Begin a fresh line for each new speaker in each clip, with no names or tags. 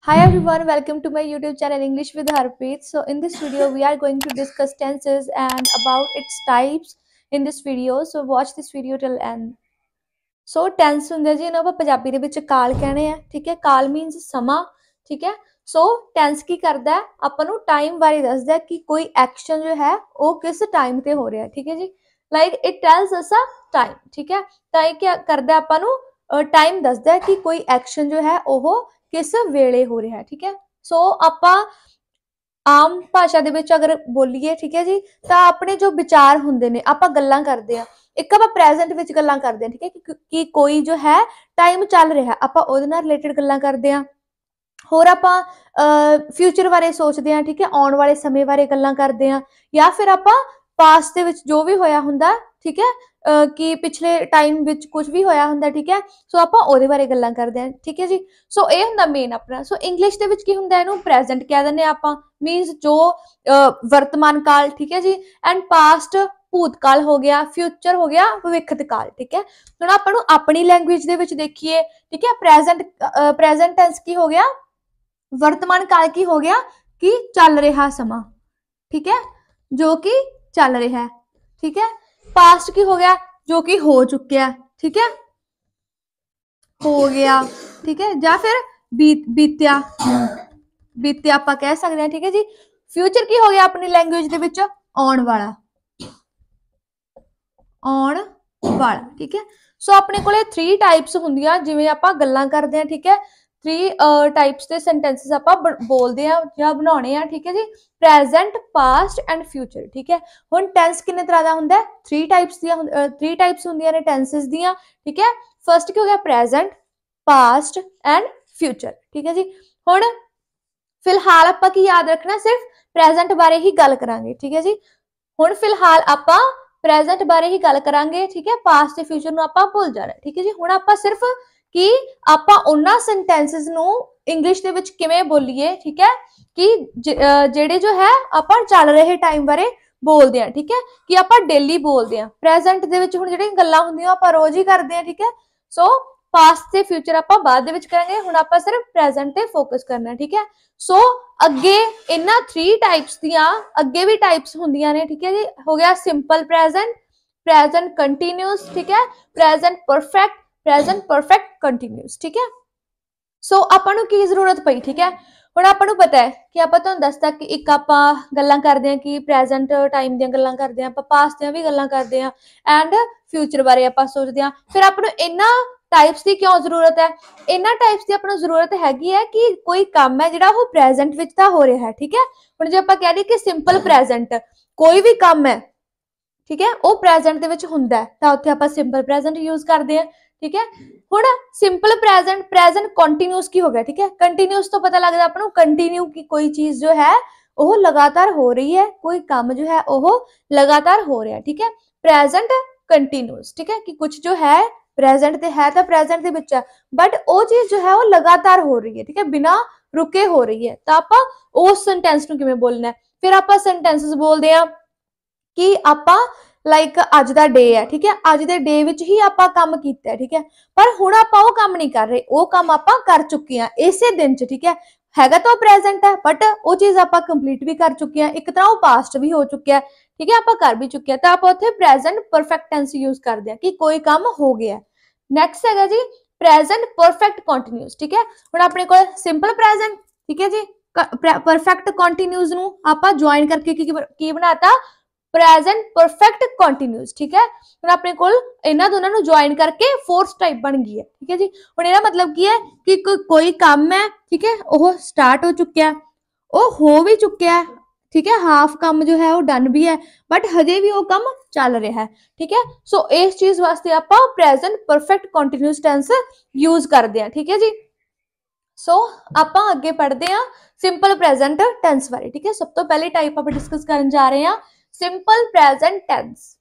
Hi everyone, welcome to my YouTube channel English with Harpreet. So in this video we are going to discuss tenses and about its types in this video. So watch this video till end. So tense ਹੁੰਦੇ ਜੀ ਇਹਨਾਂ ਆਪਾਂ ਪੰਜਾਬੀ ਦੇ ਵਿੱਚ ਕਾਲ ਕਹਿੰਦੇ ਆ, ਠੀਕ ਹੈ। ਕਾਲ ਮੀਨਸ ਸਮਾਂ, ਠੀਕ ਹੈ। ਸੋ ਟੈਂਸ ਕੀ ਕਰਦਾ ਹੈ, ਆਪਾਂ ਨੂੰ ਟਾਈਮ ਬਾਰੇ ਦੱਸਦਾ ਕਿ ਕੋਈ ਐਕਸ਼ਨ ਜੋ ਹੈ ਉਹ ਕਿਸ ਟਾਈਮ ਤੇ ਹੋ ਰਿਹਾ, ਠੀਕ ਹੈ ਜੀ। Like it tells us a time, ਠੀਕ ਹੈ। ਤਾਂ ਇਹ ਕੀ ਕਰਦਾ, ਆਪਾਂ ਨੂੰ ਟਾਈਮ ਦੱਸਦਾ ਕਿ ਕੋਈ ਐਕਸ਼ਨ ਜੋ ਹੈ ਉਹ किस वेले हो रहा है, ठीक है। सो आप आम भाषा दे विच अगर बोलीए, ठीक है जी, तो अपने जो विचार हुंदे ने आपां गल्लां करदे आ, एक आपां प्रेजेंट विच गल्लां करदे आ, ठीक है, कि कोई जो है टाइम चल रहा आपां उहदे नाल रिलेटेड गल्लां करदे आ। होर आपां फ्यूचर बारे सोचदे आ, ठीक है, आउण वाले समय बारे गल्लां करदे आ, या फिर आपां पास्ट दे विच जो भी होया हुंदा, ठीक है, कि पिछले टाइम विच कुछ भी होया हुंदा, ठीक है। सो आपां ओहदे बारे गल्लां करदे आ, ठीक है जी। सो ये हुंदा मेन अपना। सो इंग्लिश दे विच की हुंदा, इहनूं प्रेजेंट कह दिंदे आ आपां, मीनस जो वर्तमान काल, ठीक है जी। एंड पास्ट भूतकाल हो गया, फ्यूचर हो गया, भविष्यत काल, ठीक है। हुण आपां नूं अपनी लैंग्वेज दे विच देखीए, ठीक है, प्रेजेंट टेंस की हो गया, वर्तमान काल की हो गया कि चल रहा समा, ठीक है, जो कि चल रहा है, ठीक है। पास्ट की हो गया जो कि हो चुका है, ठीक है, हो गया, ठीक है, या फिर बीत्या बीत्या आप कह सकते हैं, ठीक है जी। फ्यूचर की हो गया अपनी लैंग्वेज दे विच आउण वाला, आउण वाला, ठीक है। सो अपने कोले 3 टाइप्स हुंदियां जिवें आपां गल्लां करदे हां, ठीक है। 3 टाइप्स के सेंटेंसेस आपां बोलदे हां जां बनाउणे आ, ठीक है जी। प्रेजेंट, पास्ट एंड फ्यूचर, ठीक है। हुण टेंस किन्ने तरह दा हुंदा है, 3 टाइप्स हुंदियां ने टेंसेस दियां, ठीक है। फर्स्ट की हो गया प्रेजेंट, पास्ट एंड फ्यूचर, ठीक है जी। हुण फिलहाल आपां की याद रखना, सिर्फ प्रेजेंट बारे ही गल करांगे, ठीक है जी। हुण फिलहाल आपां प्रेजेंट बारे ही गल करांगे, ठीक है। पास्ट ते फ्यूचर नूं आपां भुल जाना, ठीक है जी। हुण आपां सिर्फ कि आपां उन्हां सेंटेंसेस नूं इंग्लिश दे विच किवें बोलीए, ठीक है, कि जेड़े जो है आपां चल रहे टाइम बारे बोलदे आ, ठीक है, कि आपां डेली बोलदे आ। प्रेजेंट दे विच हुण जेड़ियां गल्लां हुंदियां आपां रोज ही करदे आ, ठीक है। सो पास्ट ते फ्यूचर आपां बाद दे विच करांगे, हुण आपां सिर्फ प्रेजेंट ते फोकस करना, ठीक है। सो अगे इन्हां 3 टाइप्स दियां अगे भी टाइप्स हुंदियां ने, ठीक है जी। हो गया सिंपल प्रेजेंट, प्रेजेंट कंटीन्यूअस, ठीक है, प्रेजेंट परफेक्ट कंटीन्यूअस, ठीक है। सो आपां नूं की जरूरत पई, ठीक है। हुण आपां नूं पता है कि आपां तुहानूं दसता कि एक आपां गल्लां करदे हां कि प्रेजेंट टाइम दियां गल्लां करदे हां, आपां पास्ट दियां भी गल्लां करदे हां, एंड फ्यूचर बारे आपां सोचदे हां। फिर आपां नूं इन्हां टाइप्स की क्यों जरूरत है, इन्हां टाइप्स की आपां नूं जरूरत हैगी है कि कोई काम है जिहड़ा वो प्रेजेंट विच तां हो रहा है, ठीक है। हुण जे आपां कह दईए कि सिंपल प्रेजेंट, कोई भी काम है, ठीक है, वो प्रेजेंट दे विच हुंदा है, तां उत्थे आपां सिंपल प्रेजेंट यूज करदे हां, ठीक है। हुण सिंपल प्रेजेंट कंटीन्यूअस की हो गया, ठीक है। कंटीन्यूअस तो पता लगदा आपां नूं कंटीन्यू की कोई चीज जो है वो लगातार हो रही है, कोई काम जो है वो लगातार हो रहा है, ठीक है। प्रेजेंट कंटीन्यूअस, ठीक है, कि कुछ जो है प्रेजेंट ते है, तो प्रेजेंट दे विच है, बट वो चीज जो है वो लगातार हो रही है, ठीक है, बिना रुके हो रही है। तो आपां उस सेंटेंस नूं किवें बोलना है, फिर आपां सेंटेंसेस बोलदे आ कि आपां लाइक अज दा डे है, ठीक है, अज दे डे विच ही आपां काम कीता है, ठीक है, पर हुण आपां वो काम नहीं कर रहे, वो काम आपां कर चुके हैं इसे दिन च, ठीक है। हैगा तो प्रेजेंट है, बट वो चीज आपां कंप्लीट भी कर चुके हैं, एक तरह वो पास्ट भी हो चुका है, ठीक है, आपां कर भी चुके हैं। तो आप उत्थे प्रेजेंट परफेक्ट टेंस यूज करते हैं कि कोई काम हो गया। नैक्सट है जी प्रेजेंट परफेक्ट कंटीन्यूअस, ठीक है। हुण अपने कोल सिंपल प्रेजेंट, ठीक है जी, परफेक्ट कंटीन्यूअस नूं आपां ज्वाइन करके की बनाता प्रेजेंट परफेक्ट कंटीन्यूअस, ठीक है। हुण अपने कोल इन्हां दोनों नूं ज्वाइन करके फोर्थ टाइप बन गई है, ठीक है जी। हुण इहदा मतलब की है कि कोई काम है, ठीक है, वो स्टार्ट हो चुका है, वो हो भी चुका है, ठीक है, हाफ काम जो है वो डन भी है, बट हजे भी वो काम चल रहा है, ठीक है। सो इस चीज वास्ते आपां present perfect continuous tense use करते हैं, ठीक है जी। सो आपां अगे पढ़ते हैं सिंपल प्रेजेंट टेंस बारे, ठीक है। सब तो पहले टाइप आप डिस्कस करन जा रहे हैं simple present tense.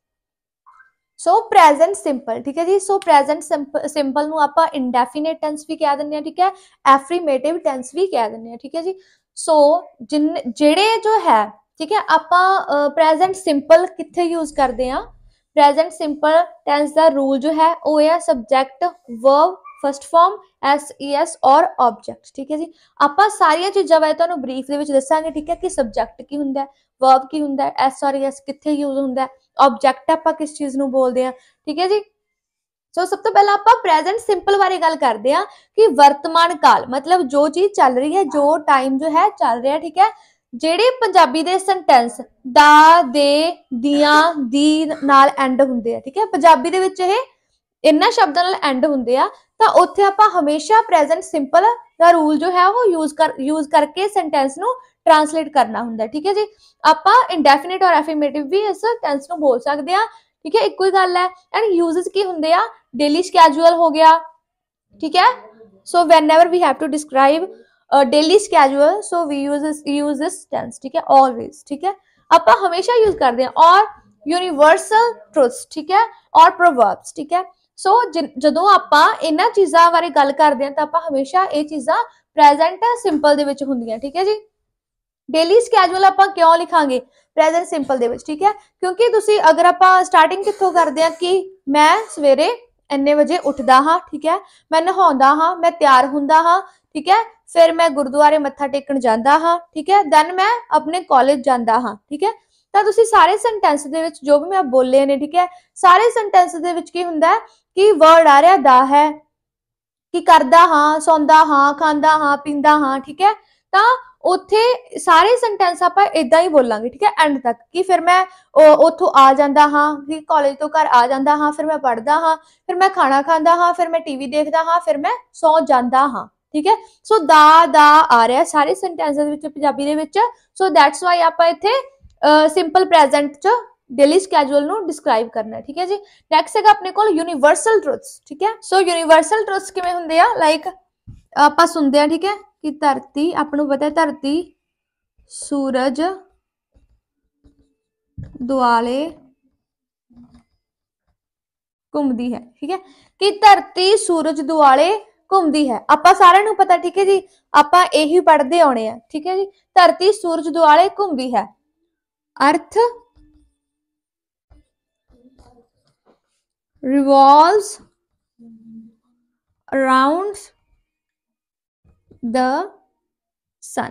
So present simple, ठीक है जी। सो प्रेजेंट सिंपल नूं आपां इंडेफिनेट टेंस भी कह दिंदे हां, ठीक है, एफर्मेटिव टेंस भी कह दिंदे हां, ठीक है जी। सो जेड़े जो है, ठीक है, आपां प्रेजेंट सिंपल कित्थे यूज करते हैं, प्रेजेंट सिंपल टेंस दा रूल जो है वो है subject verb first form SES और ऑब्जेक्ट। ठीक है जी, ਆਪਾਂ ਸਾਰੀਆਂ ਚੀਜ਼ਾਂ ਬਾਰੇ ਤੁਹਾਨੂੰ ਬਰੀਫ ਦੇ ਵਿੱਚ ਦੱਸਾਂਗੇ। ਠੀਕ ਹੈ, ਕਿ ਸਬਜੈਕਟ ਕੀ ਹੁੰਦਾ ਹੈ, ਵਰਬ ਕੀ ਹੁੰਦਾ ਹੈ, S ਔਰ ES ਕਿੱਥੇ ਯੂਜ਼ ਹੁੰਦਾ ਹੈ, ऑब्जेक्ट ਆਪਾਂ ਕਿਸ ਚੀਜ਼ ਨੂੰ ਬੋਲਦੇ ਆ। ਠੀਕ ਹੈ ਜੀ, ਸੋ ਸਭ ਤੋਂ ਪਹਿਲਾਂ ਆਪਾਂ ਪ੍ਰੈਜ਼ੈਂਟ ਸਿੰਪਲ ਬਾਰੇ ਗੱਲ ਕਰਦੇ ਆ ਕਿ ਵਰਤਮਾਨ ਕਾਲ ਮਤਲਬ ਜੋ ਚੀਜ਼ ਚੱਲ ਰਹੀ ਹੈ, ਜੋ ਟਾਈਮ ਜੋ ਹੈ ਚੱਲ ਰਿਹਾ। ਠੀਕ ਹੈ, ਜਿਹੜੇ ਪੰਜਾਬੀ ਦੇ ਸੈਂਟੈਂਸ ਦਾ, ਦੇ, ਦੀਆਂ, ਦੀ ਨਾਲ ਐਂਡ ਹੁੰਦੇ ਆ। ਠੀਕ ਹੈ, ਪੰਜਾਬੀ ਦੇ ਵਿੱਚ ਇਹ ਇਹਨਾਂ ਸ਼ਬਦਾਂ ਨਾਲ ਐਂਡ ਹੁੰਦੇ ਆ, ਤਾਂ ਉੱਥੇ ਆਪਾਂ ਹਮੇਸ਼ਾ ਪ੍ਰੈਜ਼ੈਂਟ ਸਿੰਪਲ ਦਾ ਰੂਲ ਜੋ ਹੈ ਉਹ ਯੂਜ਼ ਕਰਕੇ ਸੈਂਟੈਂਸ ਨੂੰ ट्रांसलेट करना हुंदा। ठीक है जी, आप इंडेफिनिट और एफर्मेटिव भी इस टेंस ਨੂੰ बोल सकते हैं। ठीक है, ਇੱਕੋ ਹੀ ਗੱਲ ਹੈ। एंड यूजेस की ਹੁੰਦੇ ਆ, डेली स्केड्यूल हो गया। ठीक है, so whenever we have to describe daily schedule, so we use this tense। ठीक है, always। ठीक है, आप हमेशा यूज करते हैं। और यूनिवर्सल ट्रुथ्स, ठीक है, और प्रोवर्ब्स। ठीक है, सो ਜਦੋਂ ਆਪਾਂ ਇਹਨਾਂ ਚੀਜ਼ਾਂ ਬਾਰੇ ਗੱਲ ਕਰਦੇ ਹਾਂ ਤਾਂ ਆਪਾਂ ਹਮੇਸ਼ਾ ਇਹ ਚੀਜ਼ਾਂ ਪ੍ਰੈਜ਼ੈਂਟ ਸਿੰਪਲ ਦੇ ਵਿੱਚ ਹੁੰਦੀਆਂ। ਠੀਕ ਹੈ ਜੀ, डेली स्केड्यूल ਆਪਾਂ ਕਿਉਂ ਲਿਖਾਂਗੇ ਪ੍ਰੈਜ਼ੈਂਟ ਸਿੰਪਲ ਦੇ ਵਿੱਚ। ਠੀਕ ਹੈ, ਕਿਉਂਕਿ ਤੁਸੀਂ ਅਗਰ ਆਪਾਂ ਸਟਾਰਟਿੰਗ ਕਿੱਥੋਂ ਕਰਦੇ ਹਾਂ ਕਿ ਮੈਂ ਸਵੇਰੇ ਇੰਨੇ ਵਜੇ ਉੱਠਦਾ ਹਾਂ। ਠੀਕ ਹੈ, ਮੈਂ ਨਹਾਉਂਦਾ ਹਾਂ, ਮੈਂ ਤਿਆਰ ਹੁੰਦਾ ਹਾਂ। ਠੀਕ ਹੈ, ਫਿਰ ਮੈਂ ਗੁਰਦੁਆਰੇ ਮੱਥਾ ਟੇਕਣ ਜਾਂਦਾ ਹਾਂ। ਠੀਕ ਹੈ, ਦੈਨ ਮੈਂ ਆਪਣੇ ਕਾਲਜ ਜਾਂਦਾ ਹਾਂ। ਠੀਕ ਹੈ, ਤਾਂ ਤੁਸੀਂ ਸਾਰੇ ਸੈਂਟੈਂਸ ਦੇ ਵਿੱਚ ਜੋ ਵੀ ਮੈਂ ਬੋਲੇ ਨੇ, ਠੀਕ ਹੈ, ਸਾਰੇ ਸੈਂਟੈਂਸ ਦੇ ਵਿੱਚ ਕੀ ਹੁੰਦਾ ਹੈ ਕਿ ਵਰਡ ਆ ਰਿਹਾ ਦਾ ਹੈ, ਕਿ ਕਰਦਾ ਹਾਂ, ਸੌਂਦਾ ਹਾਂ, ਖਾਂਦਾ ਹਾਂ, ਪੀਂਦਾ ਹਾਂ। ਠੀਕ ਹੈ, ਤਾਂ ਉੱਥੇ ਸਾਰੇ ਸੈਂਟੈਂਸ ਆਪਾਂ ਇਦਾਂ ਹੀ ਬੋਲਾਂਗੇ। ਠੀਕ ਹੈ, ਐਂਡ ਤੱਕ ਕਿ ਫਿਰ ਮੈਂ ਉੱਥੋਂ ਆ ਜਾਂਦਾ ਹਾਂ, ਕਿ ਕਾਲਜ ਤੋਂ ਘਰ ਆ ਜਾਂਦਾ ਹਾਂ, ਫਿਰ ਮੈਂ ਪੜ੍ਹਦਾ ਹਾਂ, ਫਿਰ ਮੈਂ ਖਾਣਾ ਖਾਂਦਾ ਹਾਂ, ਫਿਰ ਮੈਂ ਟੀਵੀ ਦੇਖਦਾ ਹਾਂ, ਫਿਰ ਮੈਂ ਸੌ ਜਾਂਦਾ ਹਾਂ। ਠੀਕ ਹੈ, ਸੋ ਦਾ ਆ ਰਿਹਾ ਸਾਰੇ ਸੈਂਟੈਂਸ ਦੇ ਵਿੱਚ ਪੰਜਾਬੀ ਦੇ ਵਿੱਚ। ਸੋ ਦੈਟਸ ਵਾਈ ਆਪਾਂ ਇੱਥੇ ਸਿੰਪਲ ਪ੍ਰੈਜ਼ੈਂਟ ਚ डेली स्केड्यूल ਨੂੰ ਡਿਸਕ੍ਰਾਈਬ ਕਰਨਾ ਹੈ। ਠੀਕ ਹੈ ਜੀ, ਨੈਕਸਟ ਹੈਗਾ ਆਪਣੇ ਕੋਲ यूनिवर्सल ट्रुथ्स। ठीक है, सो यूनिवर्सल ट्रुथ्स ਕਿਵੇਂ ਹੁੰਦੇ ਆ, ਲਾਈਕ ਆਪਾਂ ਸੁਣਦੇ ਆ। ਠੀਕ ਹੈ, कि धरती, आपको पता है धरती सूरज दुआले घूमती है। ठीक है, कि धरती सूरज दुआले घूमती है, आप सारे नू पता। ठीक है जी, आप यही पढ़ते आने हैं। ठीक है जी, धरती सूरज दुआले घूमती है, अर्थ revolves around the sun।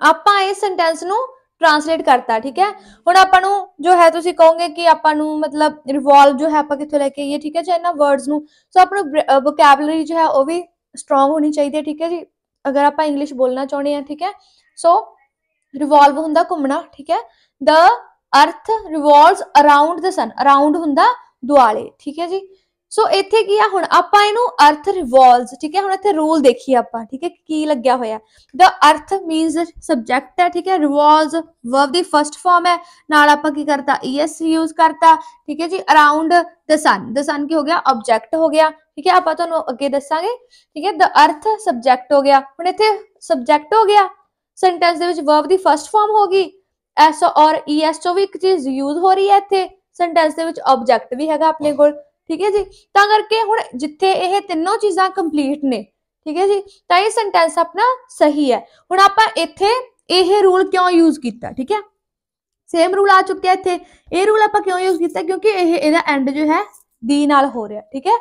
ਆਪਾਂ ਇਸ ਸੈਂਟੈਂਸ ਨੂੰ ट्रांसलेट करता। ठीक है, ਹੁਣ ਆਪਾਂ ਨੂੰ ਜੋ ਹੈ ਤੁਸੀਂ ਕਹੋਗੇ ਕਿ ਆਪਾਂ ਨੂੰ ਮਤਲਬ ਰਿਵੋਲਵ ਜੋ ਹੈ ਆਪਾਂ ਕਿੱਥੋਂ ਲੈ ਕੇ ਆਈਏ। ਠੀਕ ਹੈ ਜੀ, ਇਹਨਾਂ ਵਰਡਸ ਨੂੰ। ਸੋ ਆਪਾਂ ਨੂੰ ਵੋਕੈਬਲਰੀ ਜੋ ਹੈ ਉਹ ਵੀ ਸਟਰੋਂਗ ਹੋਣੀ ਚਾਹੀਦੀ ਹੈ। ਠੀਕ ਹੈ ਜੀ, ਅਗਰ ਆਪਾਂ ਇੰਗਲਿਸ਼ ਬੋਲਣਾ ਚਾਹੁੰਦੇ ਹਾਂ। ਠੀਕ ਹੈ, ਸੋ ਰਿਵੋਲਵ ਹੁੰਦਾ ਘੁੰਮਣਾ। ਠੀਕ ਹੈ, ਦ ਅਰਥ ਰਿਵੋਲਵਸ ਅਰਾਊਂਡ ਦ ਸਨ, ਅਰਾਊਂਡ ਹੁੰਦਾ ਦੁਆਲੇ। ਠੀਕ ਹੈ ਜੀ, ਸੋ ਇੱਥੇ ਕੀ ਆ, ਹੁਣ ਆਪਾਂ ਇਹਨੂੰ ਅਰਥ ਰਿਵੋਲਵਸ। ਠੀਕ ਹੈ, ਹੁਣ ਇੱਥੇ ਰੂਲ ਦੇਖੀਏ ਆਪਾਂ। ਠੀਕ ਹੈ, ਕੀ ਲੱਗਿਆ ਹੋਇਆ, ਦ ਅਰਥ ਮੀਨਸ ਸਬਜੈਕਟ ਹੈ। ਠੀਕ ਹੈ, ਰਿਵੋਲਵਸ ਵਰਬ ਦੀ ਫਸਟ ਫਾਰਮ ਹੈ, ਨਾਲ ਆਪਾਂ ਕੀ ਕਰਤਾ ES ਯੂਜ਼ ਕਰਤਾ। ਠੀਕ ਹੈ ਜੀ, ਅਰਾਊਂਡ ਦ ਸਨ ਕੀ ਹੋ ਗਿਆ, ਆਬਜੈਕਟ ਹੋ ਗਿਆ। ਠੀਕ ਹੈ, ਆਪਾਂ ਤੁਹਾਨੂੰ ਅੱਗੇ ਦੱਸਾਂਗੇ। ਠੀਕ ਹੈ, ਦ ਅਰਥ ਸਬਜੈਕਟ ਹੋ ਗਿਆ। ਹੁਣ ਇੱਥੇ ਸਬਜੈਕਟ ਹੋ ਗਿਆ, ਸੈਂਟੈਂਸ ਦੇ ਵਿੱਚ ਵਰਬ ਦੀ ਫਸਟ ਫਾਰਮ ਹੋ ਗਈ, S ਔਰ ES ਚੋਂ ਵੀ ਇੱਕ ਚੀਜ਼ ਯੂਜ਼ ਹੋ ਰਹੀ ਹੈ। ਇੱਥੇ ਸੈਂਟੈਂਸ ਦੇ ਵਿੱਚ ਆਬਜੈਕਟ ਵੀ ਹੈਗਾ ਆਪਣੇ ਕੋਲ। ਠੀਕ ਹੈ ਜੀ, ਤਾਂ ਕਰਕੇ ਹੁਣ ਜਿੱਥੇ ਇਹ ਤਿੰਨੋਂ ਚੀਜ਼ਾਂ ਕੰਪਲੀਟ ਨੇ, ਠੀਕ ਹੈ ਜੀ, ਤਾਂ ਇਹ ਸੈਂਟੈਂਸ ਆਪਣਾ ਸਹੀ ਹੈ। ਹੁਣ ਆਪਾਂ ਇੱਥੇ ਇਹ ਰੂਲ ਕਿਉਂ ਯੂਜ਼ ਕੀਤਾ। ਠੀਕ ਹੈ, ਸੇਮ ਰੂਲ ਆ ਚੁੱਕਿਆ ਇੱਥੇ। ਇਹ ਰੂਲ ਆਪਾਂ ਕਿਉਂ ਯੂਜ਼ ਕੀਤਾ, ਕਿਉਂਕਿ ਇਹਦਾ ਐਂਡ ਜੋ ਹੈ ਦੀ ਨਾਲ ਹੋ ਰਿਹਾ। ਠੀਕ ਹੈ,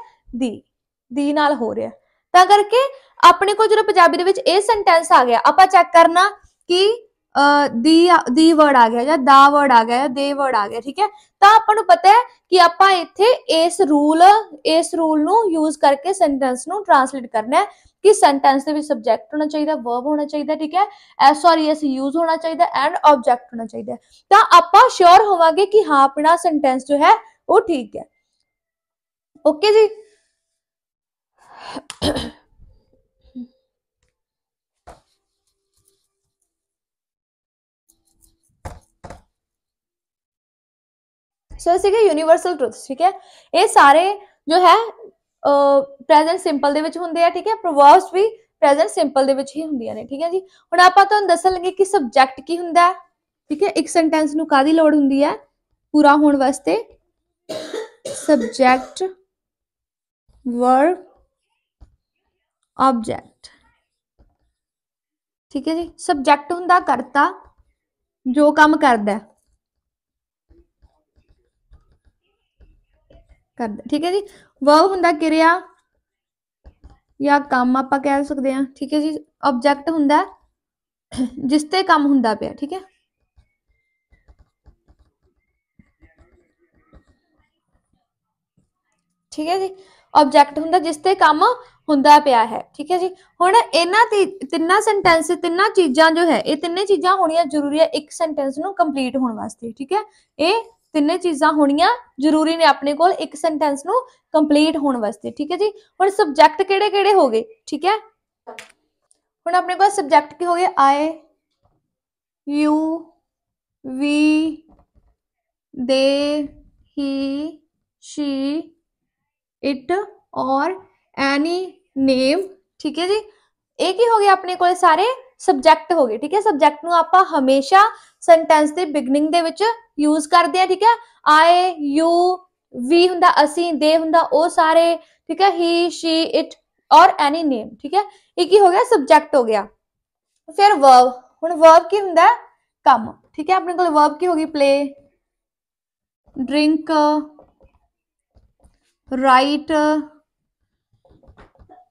ਦੀ ਨਾਲ ਹੋ ਰਿਹਾ, ਤਾਂ ਕਰਕੇ ਆਪਣੇ ਕੋਲ ਜਦੋਂ ਪੰਜਾਬੀ ਦੇ ਵਿੱਚ ਇਹ ਸੈਂਟੈਂਸ ਆ ਗਿਆ, ਆਪਾਂ ਚੈੱਕ ਕਰਨਾ ਕਿ ਦੀ ਵਰਡ ਆ ਗਿਆ ਜਾਂ ਦਾ ਵਰਡ ਆ ਗਿਆ ਜਾਂ ਦੇ ਵਰਡ ਆ ਗਿਆ। ਠੀਕ ਹੈ, ਤਾਂ ਆਪਾਂ ਨੂੰ ਪਤਾ ਹੈ ਕਿ ਆਪਾਂ ਇੱਥੇ ਇਸ ਰੂਲ ਨੂੰ ਯੂਜ਼ ਕਰਕੇ ਸੈਂਟੈਂਸ ਨੂੰ ਟ੍ਰਾਂਸਲੇਟ ਕਰਨਾ ਹੈ ਕਿ ਸੈਂਟੈਂਸ ਦੇ ਵਿੱਚ ਸਬਜੈਕਟ ਹੋਣਾ ਚਾਹੀਦਾ, ਵਰਬ ਹੋਣਾ ਚਾਹੀਦਾ। ਠੀਕ ਹੈ, S ਔਰ ES ਯੂਜ਼ ਹੋਣਾ ਚਾਹੀਦਾ ਐਂਡ ਆਬਜੈਕਟ ਹੋਣਾ ਚਾਹੀਦਾ। ਤਾਂ ਆਪਾਂ ਸ਼ੋਰ ਹੋਵਾਂਗੇ ਕਿ ਹਾਂ ਆਪਣਾ ਸੈਂਟੈਂਸ ਜੋ ਹੈ ਉਹ ਠੀਕ ਹੈ। ਓਕੇ ਜੀ, सो सीगे यूनिवर्सल ट्रुथ्स। ठीक है, ये सारे जो है प्रेजेंट सिंपल दे विच हुंदे आ। ठीक है, प्रोवर्ब्स भी प्रेजेंट सिंपल दे विच ही हुंदियां ने। ठीक है जी, हुण आपां तुहानूं दस्सण लगे कि सब्जैक्ट की हुंदा है। ठीक है, एक सेंटेंस नूं कादी लोड़ हुंदी है पूरा होण वास्ते, सब्जैक्ट वर्ब ऑब्जेक्ट। ठीक है जी, सब्जैक्ट हुंदा करता जो काम करदा है। ठीक है जी, वर्ब हुंदा किरिया ਜਾਂ ਕੰਮ ਆਪਾਂ ਕਹਿ ਸਕਦੇ ਹਾਂ, ਠੀਕ ਹੈ ਜੀ। ਆਬਜੈਕਟ ਹੁੰਦਾ ਜਿਸ ਤੇ ਕੰਮ ਹੁੰਦਾ ਪਿਆ, ਠੀਕ ਹੈ। ਠੀਕ ਹੈ ਜੀ, ਆਬਜੈਕਟ ਹੁੰਦਾ ਜਿਸ ਤੇ ਕੰਮ ਹੁੰਦਾ ਪਿਆ ਹੈ, ਠੀਕ ਹੈ ਜੀ। ਹੁਣ ਇਹਨਾਂ ਤਿੰਨਾਂ ਸੈਂਟੈਂਸ, ਤਿੰਨਾਂ ਚੀਜ਼ਾਂ ਜੋ ਹੈ, ਇਹ ਤਿੰਨੇ ਚੀਜ਼ਾਂ ਹੋਣੀਆਂ ਜ਼ਰੂਰੀ ਹੈ ਇੱਕ ਸੈਂਟੈਂਸ ਨੂੰ ਕੰਪਲੀਟ ਹੋਣ ਵਾਸਤੇ, ਠੀਕ ਹੈ। ਇਹ ਤਿੰਨੇ ਚੀਜ਼ਾਂ ਹੋਣੀਆਂ ਜ਼ਰੂਰੀ ਨੇ ਆਪਣੇ ਕੋਲ ਇੱਕ ਸੈਂਟੈਂਸ ਨੂੰ ਕੰਪਲੀਟ ਹੋਣ ਵਾਸਤੇ, ਠੀਕ ਹੈ ਜੀ। ਹੁਣ ਸਬਜੈਕਟ ਕਿਹੜੇ ਕਿਹੜੇ ਹੋ ਗਏ, ਠੀਕ ਹੈ। ਹੁਣ ਆਪਣੇ ਕੋਲ ਸਬਜੈਕਟ ਕੀ ਹੋ ਗਏ, ਆਈ, ਯੂ, ਵੀ, ਦੇ, ਹੀ, ਸ਼ੀ, ਇਟ ਔਰ ਐਨੀ ਨੇਮ, ਠੀਕ ਹੈ ਜੀ। ਇਹ ਕੀ ਹੋ ਗਿਆ ਆਪਣੇ ਕੋਲ, ਸਾਰੇ ਸਬਜੈਕਟ ਹੋ ਗਏ, ਠੀਕ ਹੈ। ਸਬਜੈਕਟ ਨੂੰ ਆਪਾਂ ਹਮੇਸ਼ਾ ਸੈਂਟੈਂਸ ਦੇ ਬਿਗਨਿੰਗ ਦੇ ਵਿੱਚ ਯੂਜ਼ ਕਰਦੇ ਆ, ਠੀਕ ਹੈ। ਆਈ, ਯੂ, ਵੀ ਹੁੰਦਾ ਅਸੀਂ, ਦੇ ਹੁੰਦਾ ਉਹ ਸਾਰੇ, ਠੀਕ ਹੈ, ਹੀ, ਸ਼ੀ, ਇਟ ਔਰ ਐਨੀ ਨੇਮ, ਠੀਕ ਹੈ। ਇਹ ਕੀ ਹੋ ਗਿਆ, ਸਬਜੈਕਟ ਹੋ ਗਿਆ। ਫਿਰ ਵਰਬ, ਹੁਣ ਵਰਬ ਕੀ ਹੁੰਦਾ, ਕੰਮ, ਠੀਕ ਹੈ। ਆਪਣੇ ਕੋਲ ਵਰਬ ਕੀ ਹੋ ਗਈ, ਪਲੇ, ਡਰਿੰਕ, ਰਾਈਟ,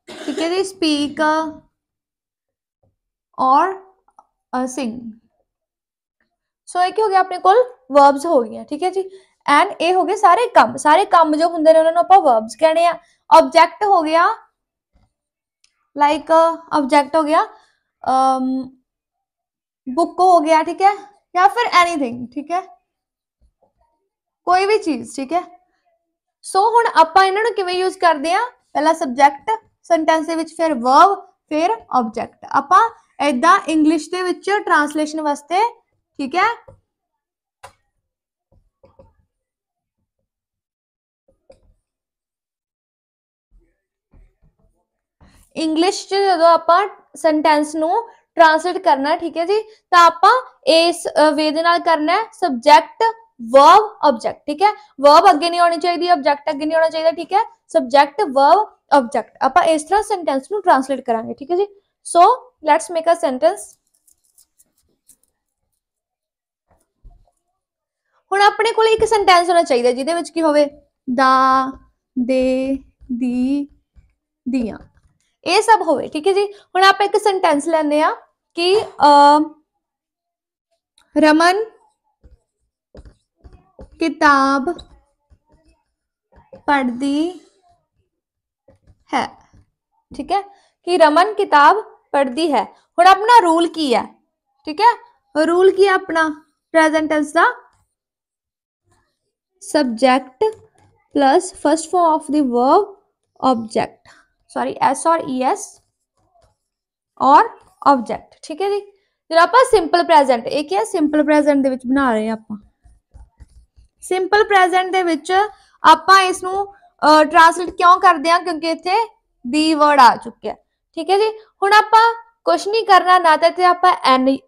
ठीक है जी, स्पीक और सिंग। सो ये हो गया अपने कोल वर्ब्स हो गई, ठीक है जी। एंड ये हो गए सारे काम जो होंगे ने उन्होंने आपां वर्ब्स कहने आ। ऑब्जेक्ट हो गया, लाइक ऑब्जेक्ट हो गया बुक हो गया, ठीक है, या फिर एनीथिंग, ठीक है, कोई भी चीज, ठीक है। सो हुण आपां इन्हां नूं किवें यूज करदे आ, पहला सब्जैक्ट सेंटेंस दे विच, फिर वर्ब, फिर ऑब्जेक्ट। आपां इदां इंग्लिश दे विच ट्रांसलेशन वास्ते, ठीक है। इंग्लिश च जदों आपां सेंटेंस नूं ट्रांसलेट करना, ठीक है जी, तो आपां इस वे दे नाल करना है, सब्जैक्ट, वर्ब, ऑब्जेक्ट, ठीक है। वर्ब अगे नहीं आनी चाहिए, ऑब्जेक्ट अगे नहीं आना चाहिए, ठीक है। सब्जैक्ट, वर्ब, ऑब्जेक्ट, आपां इस तरह सेंटेंस नूं ट्रांसलेट करांगे, ठीक है जी। So let's make a sentence. हुण अपने कोल एक सेंटेंस होना चाहिए जिहदे विच की होवे, दा, दे, दी, दियां, ये सब होवे, ठीक है जी। हुण आप एक सेंटेंस लैंदे आ कि रमन किताब पढ़ती है, ठीक है, कि रमन किताब पढ़ती है। हुण अपना रूल की है, ठीक है। रूल की है अपना प्रेजेंट टेंस दा, subject plus first form of the verb object, sorry S और ई एस और ऑब्जेक्ट, ठीक है जी। जो आप सिंपल प्रेजेंट, एक है सिंपल प्रेजेंट दे विच बना रहे हैं आप। सिंपल प्रेजेंट दे विच आपां इसनूं ट्रांसलेट क्यों करते हैं, क्योंकि इत्थे दी वर्ड आ चुके हैं, ठीक है जी। हुण आपां कुछ नहीं करना, ना तो इत्थे आपां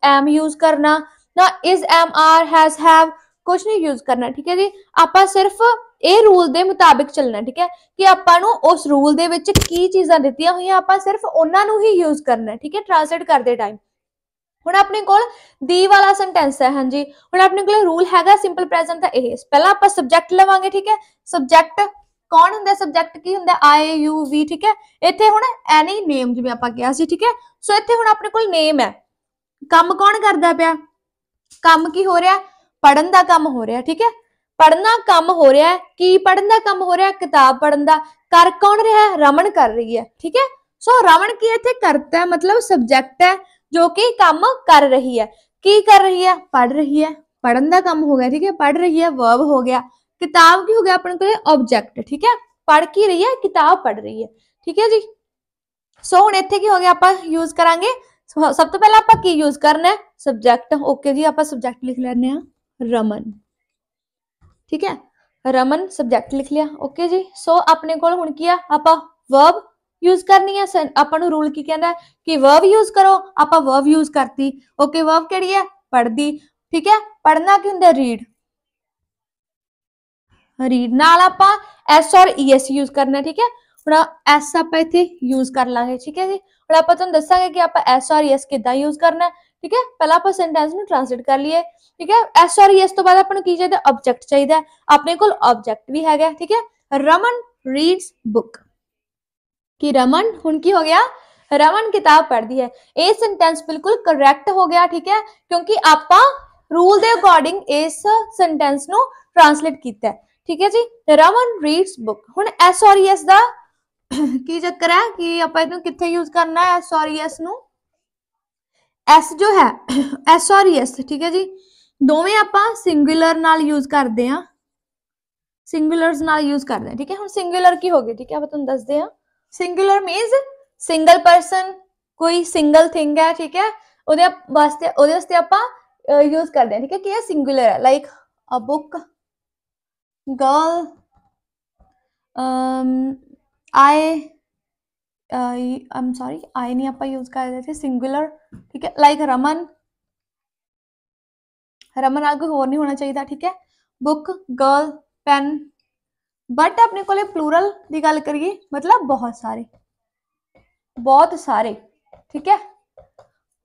एम यूज करना, ना is, am, are, has, have, कुछ नहीं यूज करना, ठीक है जी। आपां सिर्फ ਇਹ रूल ਦੇ मुताबिक चलना, ठीक है, कि ਆਪਾਂ ਨੂੰ उस रूल ਦੇ ਵਿੱਚ ਕੀ ਚੀਜ਼ਾਂ ਦਿੱਤੀਆਂ ਹੋਈਆਂ, ਆਪਾਂ ਸਿਰਫ ਉਹਨਾਂ ਨੂੰ ਹੀ यूज करना, ठीक है, ट्रांसलेट करते टाइम। ਹੁਣ ਆਪਣੇ ਕੋਲ ਦੀ ਵਾਲਾ ਸੈਂਟੈਂਸ ਹੈ, ਹਾਂਜੀ। ਹੁਣ ਆਪਣੇ ਕੋਲ ਰੂਲ ਹੈਗਾ ਸਿੰਪਲ ਪ੍ਰੈਜ਼ੈਂਟ ਦਾ, ਇਹ ਪਹਿਲਾਂ ਆਪਾਂ ਸਬਜੈਕਟ ਲਵਾਂਗੇ, ਠੀਕ ਹੈ। ਸਬਜੈਕਟ ਕੌਣ ਹੁੰਦਾ, ਸਬਜੈਕਟ ਕੀ ਹੁੰਦਾ, ਆਈ, ਯੂ, ਵੀ, ਠੀਕ ਹੈ। ਇੱਥੇ ਹੁਣ ਐਨੀ ਨੇਮ ਜਿਵੇਂ ਆਪਾਂ ਕਿਹਾ ਸੀ, ਠੀਕ ਹੈ। ਸੋ ਇੱਥੇ ਹੁਣ ਆਪਣੇ ਕੋਲ ਨੇਮ ਹੈ, ਕੰਮ ਕੌਣ ਕਰਦਾ ਪਿਆ, ਕੰਮ ਕੀ ਹੋ ਰਿਹਾ, ਪੜਨ ਦਾ ਕੰਮ ਹੋ ਰਿਹਾ, ਠੀਕ ਹੈ। ਪੜਨਾ ਕੰਮ ਹੋ ਰਿਹਾ ਹੈ, ਕੀ ਪੜਨ ਦਾ ਕੰਮ ਹੋ ਰਿਹਾ, ਕਿਤਾਬ ਪੜਨ ਦਾ। ਕਰ ਕੌਣ ਰਿਹਾ ਹੈ, ਰਮਨ ਕਰ ਰਹੀ ਹੈ, ਠੀਕ ਹੈ। ਸੋ ਰਮਨ ਕੀ ਇੱਥੇ ਕਰਤਾ, मतलब सब्जेक्ट है जो कि काम कर रही है, की कर रही है, पढ़ रही है, पढ़न का काम हो गया, ठीक है, पढ़ रही है, वर्ब हो गया। किताब की हो गया अपने को ऑब्जेक्ट, ठीक है, पढ़ की रही है, किताब पढ़ रही है, ठीक है जी। सो हुण इत्थे की हो गया, आप यूज करांगे सब तो पहला आप की यूज करना है, सब्जेक्ट, ओके जी। आप सब्जेक्ट लिख लैने रमन, ठीक है, रमन सब्जेक्ट लिख लिया, ओके जी। सो अपने को हुण की आ, आप वर्ब यूज करनी है, ਆਪਾਂ ਨੂੰ रूल की कहना है कि वर्ब यूज करो, आप वर्ब यूज करती, ओके। वर्ब केड़ी है, पढ़दी, ठीक है। पढ़ना की हुंदा, रीड, रीड नाल आप एस और ई एस यूज करना, ठीक है। हुण एस आप इत्थे यूज कर लांगे, ठीक है जी। हुण आप तुहानूं दस्सांगे कि आप एस और ई एस किदां यूज करना है, ठीक है। पहला आप सेंटेंस नूं ट्रांसलेट कर लिए, ठीक है। एस और ई एस तो बाद आपां नूं की चाहिदा, ऑब्जेक्ट चाहिदा। अपने कोल ऑब्जेक्ट भी हैगा, ठीक है। रमन रीड्स बुक, कि रमन हुण की हो गया, रमन किताब पढ़ती है। ये सेंटेंस बिल्कुल करैक्ट हो गया, ठीक है, क्योंकि आपां रूल दे अकॉर्डिंग इस सेंटेंस नू ट्रांसलेट कीता है, ठीक है जी। Raman reads book. हुण एस और एस दा की चक्कर है कि आपां इहनूं कित्थे यूज करना है एस और एस नू। एस जो है एस और एस, ठीक है जी, दोवें आपां सिंगुलर नाल यूज करदे हां, सिंगुलर्स नाल यूज करदे हां, ठीक है। हुण सिंगुलर की हो गई, ठीक है, आपां तुहानूं दसदे हां। सिंगुलर मीन्स सिंगल पर्सन, कोई सिंगल थिंग है, ठीक है, ਉਹਦੇ ਵਾਸਤੇ ਆਪਾਂ यूज करते हैं, ठीक है, कि ये सिंगुलर है, like a book, girl, I am sorry I नहीं आप यूज कर रहे थे, सिंगुलर, ठीक है, लाइक रमन, रमन आगे होर नहीं होना चाहिए, ठीक है, बुक, गर्ल, पेन। बट अपने को प्लूरल की गल करिए मतलब बहुत सारे, बहुत सारे, ठीक है,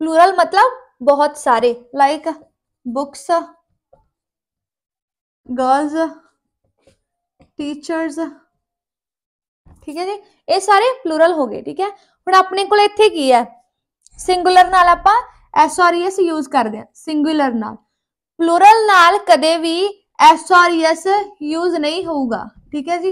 प्लूरल मतलब बहुत सारे, लाइक बुक्स, गर्ल्स, टीचर्स, ठीक है जी, ये सारे प्लूरल हो गए, ठीक है। हुण अपने को इत्थे की है, सिंगुलर नाल आपां एस और एस यूज करदे हां, सिंगुलर नाल। प्लूरल नाल कदे भी एस और एस यूज नहीं होगा, ठीक है जी,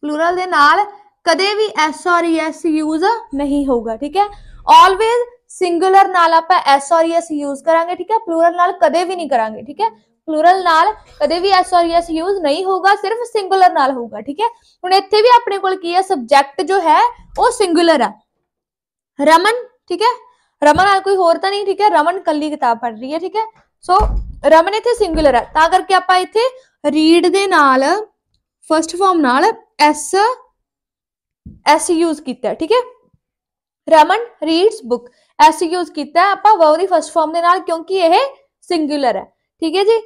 प्लूरल दे नाल कदे भी एस और एस यूज नहीं होगा, ठीक है। ऑलवेज सिंगुलर नाल आपां एस और एस यूज करांगे, ठीक है, प्लूरल नाल कदे भी नहीं करांगे, ठीक है। प्लूरल नाल कदे भी एस और एस यूज नहीं होगा, सिर्फ सिंगुलर नाल होगा, ठीक है। हुण इत्थे भी अपने कोल की है, सब्जेक्ट जो है वो सिंगुलर है, रमन, ठीक है, रमन नाल कोई होर तां नहीं, ठीक है, रमन कल्ली किताब पढ़ रही है, ठीक है। सो रमन इत्थे सिंगुलर है, तां करके आपां इत्थे रीड दे नाल फर्स्ट फॉर्म नाल एस एस यूज कीता, ठीक है, Raman reads book, S use कीता आपां वर्ब दी फर्स्ट फॉर्म दे नाल, क्योंकि यह सिंगुलर है, ठीक है जी।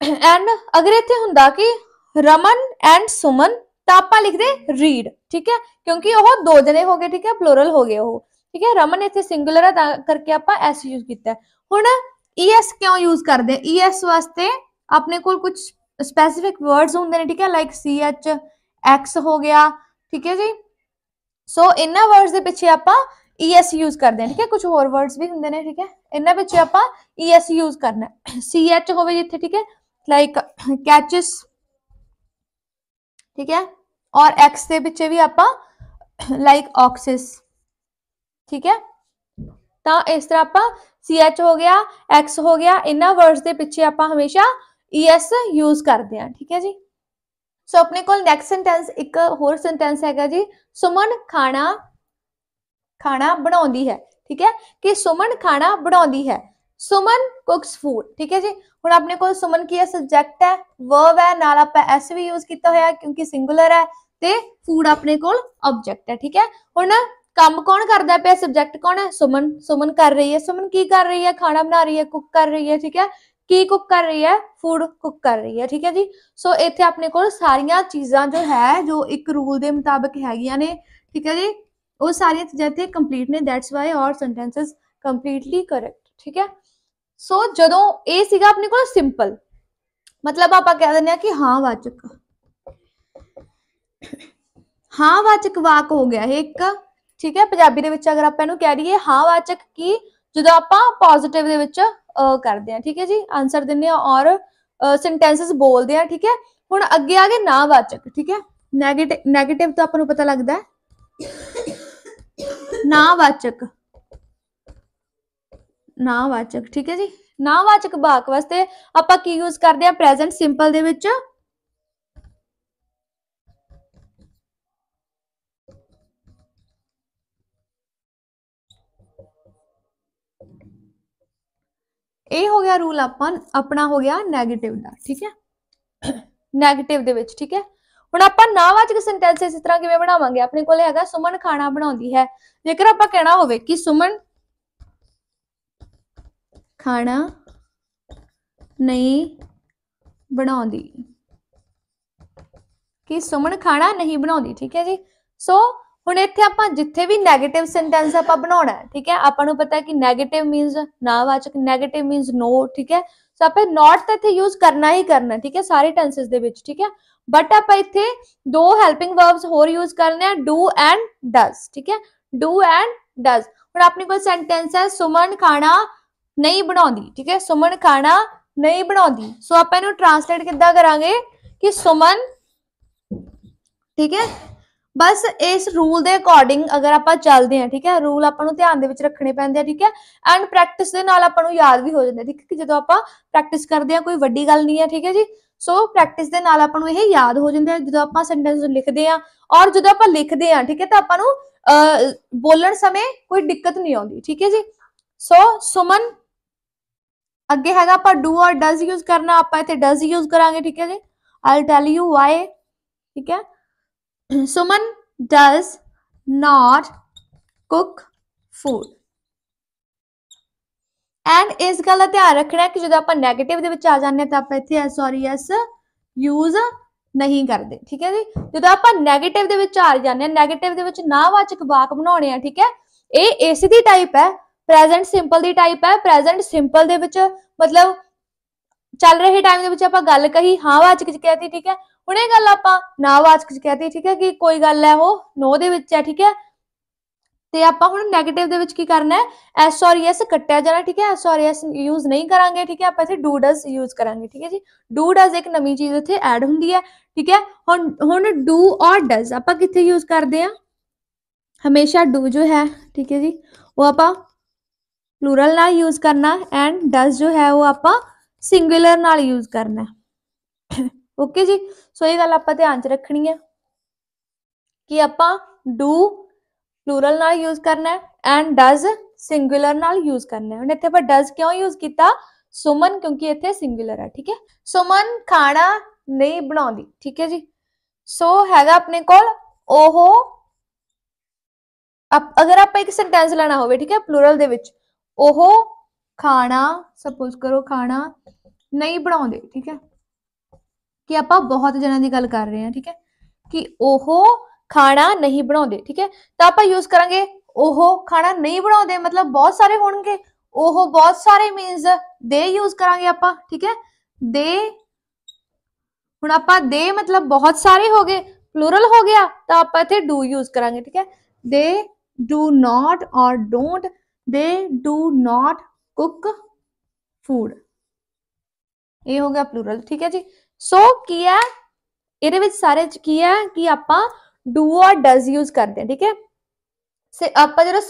एंड अगर इत्थे हुंदा कि रमन एंड सुमन तां आपां लिखदे रीड, ठीक है, क्योंकि वो दो जने हो गए, ठीक है, प्लूरल हो गए वो, ठीक है। रमन इत्थे सिंगुलर है, तां करके आपां एस यूज कीता। हुण ईएस क्यों यूज करदे, ईएस वास्ते अपने कोल कुछ स्पेसिफिक वर्ड्स होंदे ने, ठीक है, लाइक सी एच एक्स हो गया, ठीक है जी। सो इन्ना वर्ड्स दे पिछे आपां ईएस यूज करदे हैं, ठीक है, कुछ होर वर्ड्स भी हुंदे ने, ठीक है, इन्ना पिछे आपां ईएस यूज करना है। सी एच होवे जिथे, ठीक है, लाइक कैचेस, ठीक है, और एक्स के पिछे भी आपां लाइक ऑक्सिस, ठीक है। तो इस तरह आपां सी एच हो गया, एक्स हो गया, इन्ना वर्ड्स के पिछे आपां हमेशा ईएस यूज करते हैं, ठीक है जी। सो अपने को नैक्सट सेंटेंस एक होर सेंटेंस हैगा जी, सुमन खाना खाना बनाउंदी है, ठीक है, कि सुमन खाना बनाउंदी है, सुमन कुक्स फूड, ठीक है जी। हुण अपने को सुमन की सब्जेक्ट है, वर्ब है, नाल आपां एस भी यूज किया होया क्योंकि सिंगुलर है, ते फूड अपने को ऑब्जेक्ट है, ठीक है। हुण काम कौन करदा पिया, सब्जेक्ट कौन है, सुमन, सुमन कर रही है, सुमन की कर रही है, खाना बना रही है, कुक कर रही है, ठीक है, की कुक कर रही है, फूड कुक कर रही है, ठीक है जी। सो इत्थे अपने को सारियां चीज़ां जो है जो एक रूल के मुताबिक हैगियां ने, ठीक है जी, वो सारियां चीज़ां इत्थे कंप्लीट ने, दैट्स वाई और सेंटेंसेस कंप्लीटली करेक्ट, ठीक है। सो जदों ये सीगा अपने को सिंपल, मतलब आपां कह दिंदे कि हाँ वाचक, हाँ वाचक वाक हो गया एक, ठीक है, पंजाबी दे विच अगर आपां इहनूं कह दईए हाँ वाचक की जदों आपां पॉजिटिव दे विच करदे हां, ठीक है जी, आंसर दिंदे हां और सेंटेंसेस बोलदे हां, ठीक है। हुण अगे आ गए ना वाचक, ठीक है, नैगेटिव, नैगेटिव तो आपां नूं पता लगदा है, ना वाचक, ना वाचक, ठीक है जी, ना वाचक वाक वास्ते आपां की यूज करदे हां, प्रेजेंट सिंपल दे विच ये हो गया रूल अपना हो गया नैगेटिव का, ठीक है, नैगेटिव दे विच, ठीक है। हुण आपां नावाचक सेंटेंस इस तरह किवें बनावांगे, अपने कोल हैगा सुमन खाना बनाउंदी है, जेकर आपां कहना होवे कि सुमन खाना नहीं बनाउंदी, कि सुमन खाना नहीं बनाउंदी, ठीक है जी। सो ਹੁਣ ਇੱਥੇ ਆਪਾਂ ਜਿੱਥੇ ਵੀ ਨੈਗੇਟਿਵ ਸੈਂਟੈਂਸ ਆਪਾਂ ਬਣਾਉਣਾ ਹੈ, ਠੀਕ ਹੈ, ਆਪਾਂ ਨੂੰ ਪਤਾ ਹੈ ਕਿ ਨੈਗੇਟਿਵ ਮੀਨਸ ਨਾਵਾਚਕ, ਨੈਗੇਟਿਵ ਮੀਨਸ ਨੋ, ਠੀਕ ਹੈ। ਸੋ ਆਪਾਂ ਨॉट ਤਾਂ ਇੱਥੇ ਯੂਜ਼ ਕਰਨਾ ਹੀ ਕਰਨਾ, ਠੀਕ ਹੈ, ਸਾਰੇ ਟੈਂਸਸ ਦੇ ਵਿੱਚ, ਠੀਕ ਹੈ। ਬਟ ਆਪਾਂ ਇੱਥੇ ਦੋ ਹੈਲਪਿੰਗ ਵਰਬਸ ਹੋਰ ਯੂਜ਼ ਕਰਨੇ ਆ, ਡੂ ਐਂਡ ਡਜ਼, ਠੀਕ ਹੈ, ਡੂ ਐਂਡ ਡਜ਼। ਹੁਣ ਆਪਣੇ ਕੋਲ ਸੈਂਟੈਂਸ ਹੈ ਸੁਮਨ ਖਾਣਾ ਨਹੀਂ ਬਣਾਉਂਦੀ, ਠੀਕ ਹੈ, ਸੁਮਨ ਖਾਣਾ ਨਹੀਂ ਬਣਾਉਂਦੀ। ਸੋ ਆਪਾਂ ਇਹਨੂੰ ਟ੍ਰਾਂਸਲੇਟ ਕਿੱਦਾਂ ਕਰਾਂਗੇ ਕਿ ਸੁਮਨ, ਠੀਕ ਹੈ, बस इस रूल के अकॉर्डिंग अगर आप चलते हैं, ठीक है, रूल आपको ध्यान में रखने पैंदे, ठीक है, एंड प्रैक्टिस के नाल आपको याद भी हो जाता है, ठीक है, कि जो आप प्रैक्टिस करते हैं कोई वड्डी गल नहीं है, ठीक है जी। सो प्रैक्टिस के नाल आपको यह याद हो जाता है जो आप सेंटेंस लिखते हैं, और जो आप लिखते हैं, ठीक है, तो आपको बोलण समय कोई दिक्कत नहीं आती, ठीक है जी। सो सुमन अगे है आप डू और डज यूज करना, आप इतने डज यूज करांगे, ठीक है जी। I will tell you why, ठीक है। Suman does not cook food, and इस गल का ध्यान रखना है कि जो आप नैगेटिव दे विच आ जाने तो आप इत्थे एस और यस यूज नहीं करते, ठीक है जी। जो आप नैगेटिव दे विच आ जाने, नैगेटिव दे विच नावाचक वाक बनाने हैं, ठीक है, ये इस दी टाइप है, प्रेजेंट सिंपल दी टाइप है। प्रेजेंट सिंपल दे विच मतलब चल रहे टाइम दे विच आपां गल कही हावाचक च कहती, ठीक है, हुण ये गल आपां नावाचक च कहती, ठीक है, कि कोई गल है वो नो दे विच है, ठीक है। ते आपां हुण नैगेटिव दे विच की करना है, एस और यस कट्टिया जाना, ठीक है, एस और यस यूज नहीं करांगे, ठीक है, आपां इत्थे डू डज यूज करांगे, ठीक है जी। डू डज एक नवीं चीज इत्थे ऐड हुंदी है, ठीक है। हुण डू और डज आपां कित्थे यूज करदे आ, हमेशा डू जो है, ठीक है जी, वो आपां प्लूरल नाल यूज करना, एंड डज जो है वो आपां सिंगुलर नाल यूज करना है। ओके जी। सो ये गल आपां ध्यान च रखनी है कि आपां डू प्लूरल नाल यूज करना है एंड डज सिंगुलर नाल यूज करना है। हुण इत्थे आपां डज क्यों यूज कीता, सुमन क्योंकि इत्थे सिंगुलर है, ठीक है। सुमन खाना नहीं बनाउंदी, ठीक है जी। सो हैगा अपने कोल ओहो, अगर आप एक सेंटेंस लेना होवे, ठीक है, प्लूरल दे विच, ओहो खाना, सपोज करो खाना नहीं बनाउंदे, ठीक है, कि आप बहुत जन की गल कर रहे हैं, ठीक है, कि ओहो खाना नहीं बनाते, ठीक है, तो आप यूज करेंगे ओहो खाना नहीं बनाते, मतलब बहुत सारे होंगे, ओहो बहुत सारे मीन्स दे यूज करांगे आप, ठीक है, दे, हुण आप दे मतलब बहुत सारे हो गए, प्लूरल हो गया, तो आप इत्थे डू यूज करांगे, ठीक है, दे डू नॉट और don't, they do not cook food, ये हो गया प्लूरल, ठीक है जी। सो की है ਇਹਦੇ ਵਿੱਚ ਸਾਰੇ ਚ ਕੀ ਹੈ ਕਿ ਆਪਾਂ ਡੂ ਔਰ ਡਜ਼ ਯੂਜ਼ ਕਰਦੇ ਹਾਂ, ਠੀਕ ਹੈ। ਆਪਾਂ ਜਿਹੜਾ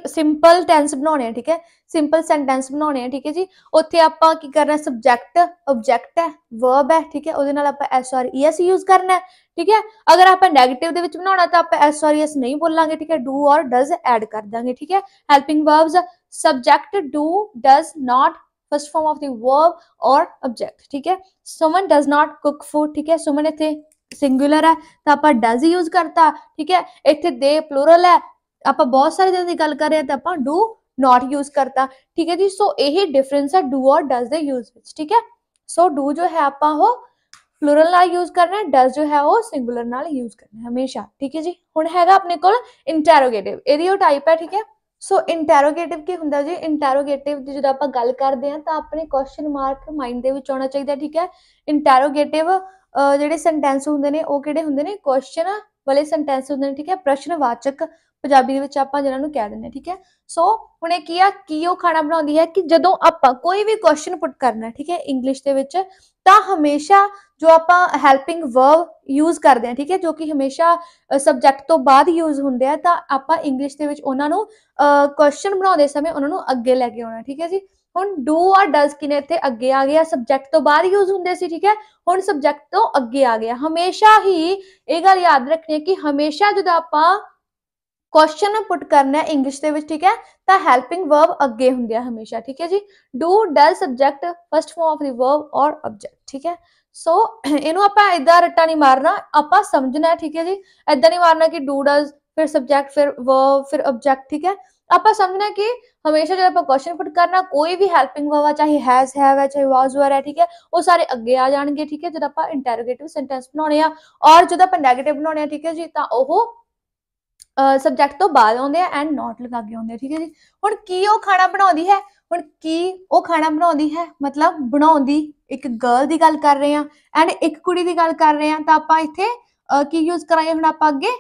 ਸਿੰਪਲ ਟੈਂਸ ਬਣਾਉਣੇ ਆ, ਠੀਕ ਹੈ, ਸਿੰਪਲ ਸੈਂਟੈਂਸ ਬਣਾਉਣੇ ਆ, ਠੀਕ ਹੈ ਜੀ, ਉੱਥੇ ਆਪਾਂ ਕੀ ਕਰਨਾ, ਸਬਜੈਕਟ ਆਬਜੈਕਟ ਹੈ, ਵਰਬ ਹੈ, ਠੀਕ ਹੈ, ਉਹਦੇ ਨਾਲ ਆਪਾਂ ਐਸ ਔਰ ਈਐਸ ਯੂਜ਼ ਕਰਨਾ ਹੈ, ਠੀਕ ਹੈ। ਅਗਰ ਆਪਾਂ ਨੈਗੇਟਿਵ ਦੇ ਵਿੱਚ ਬਣਾਉਣਾ ਤਾਂ ਆਪਾਂ ਐਸ ਔਰ ਈਐਸ ਨਹੀਂ ਬੋਲਾਂਗੇ, ਠੀਕ ਹੈ, ਡੂ ਔਰ ਡਜ਼ ਐਡ ਕਰ ਦਾਂਗੇ, ਠੀਕ ਹੈ। Helping verbs subject do does not first form of the verb और ऑब्जेक्ट, ठीक है। सुमन डज नॉट कुक फूड, ठीक है, सुमन इत्थे सिंगुलर है तो आप डज यूज करता, ठीक है, इत्थे दे प्लूरल है, आप बहुत सारे जन की गल कर रहे हैं तो आप डू नॉट यूज करता, ठीक है जी। सो यही डिफरेंस है डू और डज के यूज में, ठीक है। सो डू जो है आप प्लूरल नाल यूज करना है, डज जो है वो सिंगुलर नाल यूज करना है हमेशा, ठीक है जी। हुण हैगा अपने कोल इंटैरोगेटिव, इहदी टाइप है, ठीक है। सो इंटैरोगेटिव की हुंदा जी, इंटैरोगेटिव की जो आप गल करते हैं तो अपने क्वेश्चन मार्क माइंड दे विच आउणा चाहिए, ठीक है। इंटैरोगेटिव जिहड़े सेंटेंस हुंदे ने वो किहड़े हुंदे ने, क्वेश्चन वाले सेंटेंस हुंदे ने, ठीक है, प्रश्नवाचक पंजाबी दे विच आपां जिन्हां नूं कह दिंदे, ठीक है। सो हुण इह की आ कि ओह खाना बनाउंदी है कि जदों आपां कोई भी क्वेश्चन पुट करना है, ठीक है, इंग्लिश दे विच, तां हमेशा जो आपां हैल्पिंग वर्ब यूज करते हैं, ठीक है, जो कि हमेशा सबजैक्ट तो बाद यूज होंगे हैं, तां आपां इंग्लिश दे विच उहनां नूं क्वेश्चन बनाउंदे समय उहनां नूं अग्गे लैके आउणा, ठीक है जी। हुण डू और डज किने इत्थे अग्गे आ गया, सबजैक्ट तो बाद यूज हुंदे सी, ठीक है, हुण सबजैक्ट तो अग्गे आ गया। हमेशा ही ये गल याद रखनी है कि हमेशा जदों आपां क्वेश्चन पुट करना है इंग्लिश दे विच, ठीक है, तो हैल्पिंग वर्ब अगे हुंदे हमेशा, ठीक है जी। Do does subject first form of the verb और ऑब्जेक्ट, ठीक है। सो इहनूं आपां इदां रट्टा नहीं मारना, आपां समझना है, ठीक है जी, इदां नहीं मारना कि डू डज फिर सब्जेक्ट फिर वर्ब फिर ऑब्जेक्ट, ठीक है। आपां समझना कि हमेशा जब आपां क्वेश्चन पुट करना कोई भी हैल्पिंग वर्ब है, चाहे हैज हैव है, चाहे वाज वर है, ठीक है, वो सारे अगे आ जाएंगे, ठीक है, जब आपां इंटैरोगेटिव सेंटेंस बनाने आ। और जब आपां नैगेटिव बनाने आ, ठीक है जी, तो ओह ਸਬਜੈਕਟ ਤੋਂ ਬਾਅਦ ਆਉਂਦੇ ਆ ਐਂਡ ਨੋਟ ਲਗਾ ਕੇ ਆਉਂਦੇ ਆ, ਠੀਕ ਹੈ ਜੀ। ਹੁਣ ਕੀ ਉਹ ਖਾਣਾ ਬਣਾਉਂਦੀ ਹੈ, ਹੁਣ ਕੀ ਉਹ ਖਾਣਾ ਬਣਾਉਂਦੀ ਹੈ ਮਤਲਬ ਬਣਾਉਂਦੀ ਇੱਕ ਗਰਲ ਦੀ ਗੱਲ ਕਰ ਰਹੇ ਆ ਐਂਡ ਇੱਕ ਕੁੜੀ ਦੀ ਗੱਲ ਕਰ ਰਹੇ ਆ, ਤਾਂ ਆਪਾਂ ਇੱਥੇ ਕੀ ਯੂਜ਼ ਕਰਾਂਗੇ ਹੁਣ ਆਪਾਂ ਅੱਗੇ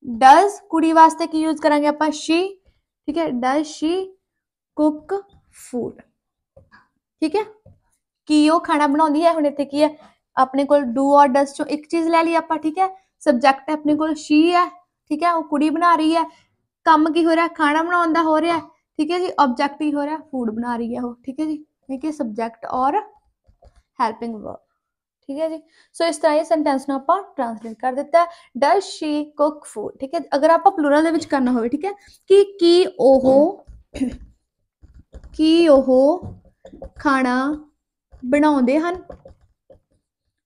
ਡਜ਼ ਕੁੜੀ ਵਾਸਤੇ ਕੀ ਯੂਜ਼ ਕਰਾਂਗੇ ਆਪਾਂ ਸ਼ੀ, ਠੀਕ ਹੈ। ਡਜ਼ ਸ਼ੀ ਕੁਕ ਫੂਡ, ਠੀਕ ਹੈ। ਕੀ ਉਹ ਖਾਣਾ ਬਣਾਉਂਦੀ ਹੈ, ਹੁਣ ਇੱਥੇ ਕੀ ਹੈ ਆਪਣੇ ਕੋਲ ਡੂ ਔਰ ਡਜ਼ ਚੋਂ ਇੱਕ ਚੀਜ਼ ਲੈ ਲਈ ਆਪਾਂ, ਠੀਕ ਹੈ। ਸਬਜੈਕਟ ਆਪਣੇ ਕੋਲ ਸ਼ੀ ਹੈ, ਠੀਕ ਹੈ, ਉਹ ਕੁੜੀ ਬਣਾ ਰਹੀ ਹੈ। ਕੰਮ ਕੀ ਹੋ ਰਿਹਾ, ਖਾਣਾ ਬਣਾਉਣ ਦਾ ਹੋ ਰਿਹਾ, ਠੀਕ ਹੈ ਜੀ। ਆਬਜੈਕਟ ਕੀ ਹੋ ਰਿਹਾ, ਫੂਡ ਬਣਾ ਰਹੀ ਹੈ ਉਹ, ਠੀਕ ਹੈ ਜੀ। ਠੀਕ ਹੈ, ਸਬਜੈਕਟ ਔਰ ਹੈਲਪਿੰਗ ਵਰਬ, ठीक है जी। सो इस तरह ये सेंटेंस ਨੂੰ ਆਪਾਂ ट्रांसलेट कर ਦਿੱਤਾ डज शी कुक फूड, ठीक है। अगर ਆਪਾਂ प्लूरल ਦੇ ਵਿੱਚ ਕਰਨਾ ਹੋਵੇ, ठीक है, कि ਕੀ ਉਹ ਖਾਣਾ ਬਣਾਉਂਦੇ ਹਨ।